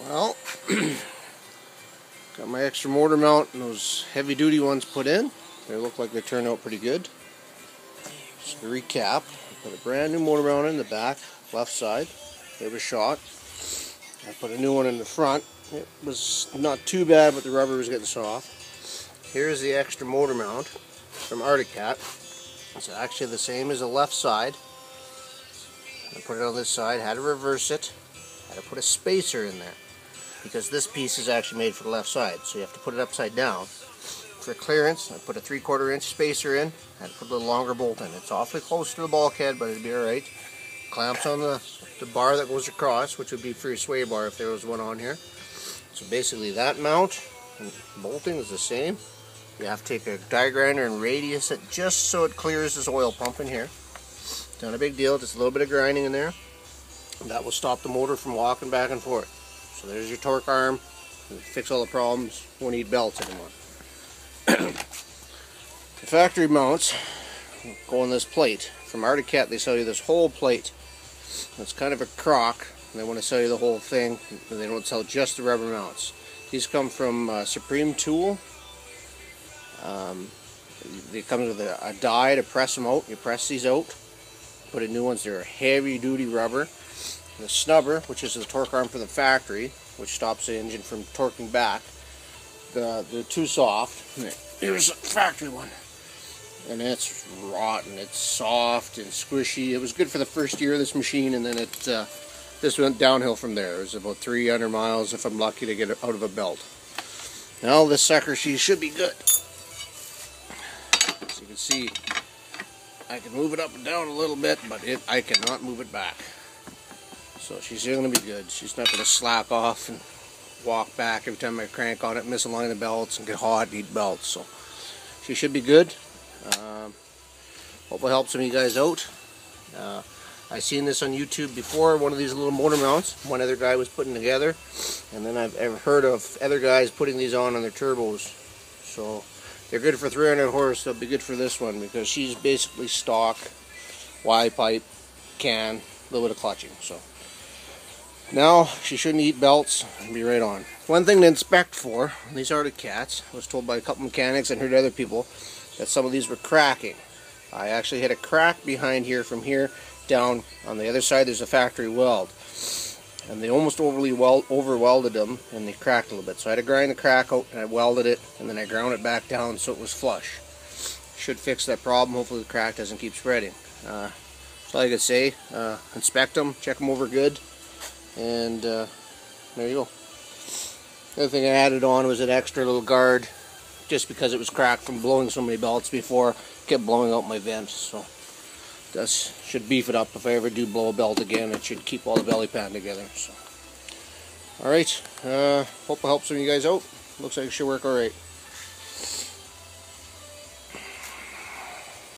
Well, got my extra motor mount and those heavy duty ones put in. They look like they turned out pretty good. Just to recap, I put a brand new motor mount in the back, left side. It was shot. I put a new one in the front. It was not too bad, but the rubber was getting soft. Here's the extra motor mount from Arctic Cat. It's actually the same as the left side. I put it on this side, had to reverse it, had to put a spacer in there because this piece is actually made for the left side, so you have to put it upside down. For clearance, I put a 3/4 inch spacer in, had to put a little longer bolt in. It's awfully close to the bulkhead, but it'll be alright. Clamps on the bar that goes across, which would be for your sway bar if there was one on here. So basically that mount and bolting is the same. You have to take a die grinder and radius it just so it clears this oil pump in here. It's not a big deal, just a little bit of grinding in there. That will stop the motor from walking back and forth. So there's your torque arm. It'll fix all the problems. Won't need belts anymore. The factory mounts go on this plate. From Arctic Cat they sell you this whole plate. It's kind of a crock. They want to sell you the whole thing. They don't sell just the rubber mounts. These come from Supreme Tool. They come with a die to press them out. You press these out. Put in new ones. They're heavy duty rubber. The snubber, which is the torque arm for the factory, which stops the engine from torquing back. They're too soft. Here's a factory one. And it's rotten. It's soft and squishy. It was good for the first year of this machine, and then this went downhill from there. It was about 300 miles if I'm lucky to get it out of a belt. Now this sucker, she should be good. As you can see, I can move it up and down a little bit, but I cannot move it back. So she's going to be good. She's not going to slack off and walk back every time I crank on it, misalign the belts, and get hot and eat belts. So she should be good. Hope it helps some of you guys out. I've seen this on YouTube before, one of these little motor mounts one other guy was putting together, and then I've ever heard of other guys putting these on their turbos. So they're good for 300 horse. They'll be good for this one because she's basically stock Y pipe, can, a little bit of clutching. So now she shouldn't eat belts and be right on. One thing to inspect for these Arctic Cats, I was told by a couple mechanics and heard other people that some of these were cracking. I actually hit a crack behind here from here down on the other side. There's a factory weld, and they almost over welded them, and they cracked a little bit. So I had to grind the crack out, and I welded it, and then I ground it back down so it was flush. Should fix that problem. Hopefully the crack doesn't keep spreading. That's all I could say. Inspect them, check them over good, and there you go. The other thing I added on was an extra little guard, just because it was cracked from blowing so many belts before. Kept blowing out my vents, so this should beef it up. If I ever do blow a belt again, it should keep all the belly pan together. So, alright, hope it helps some of you guys out. Looks like it should work alright.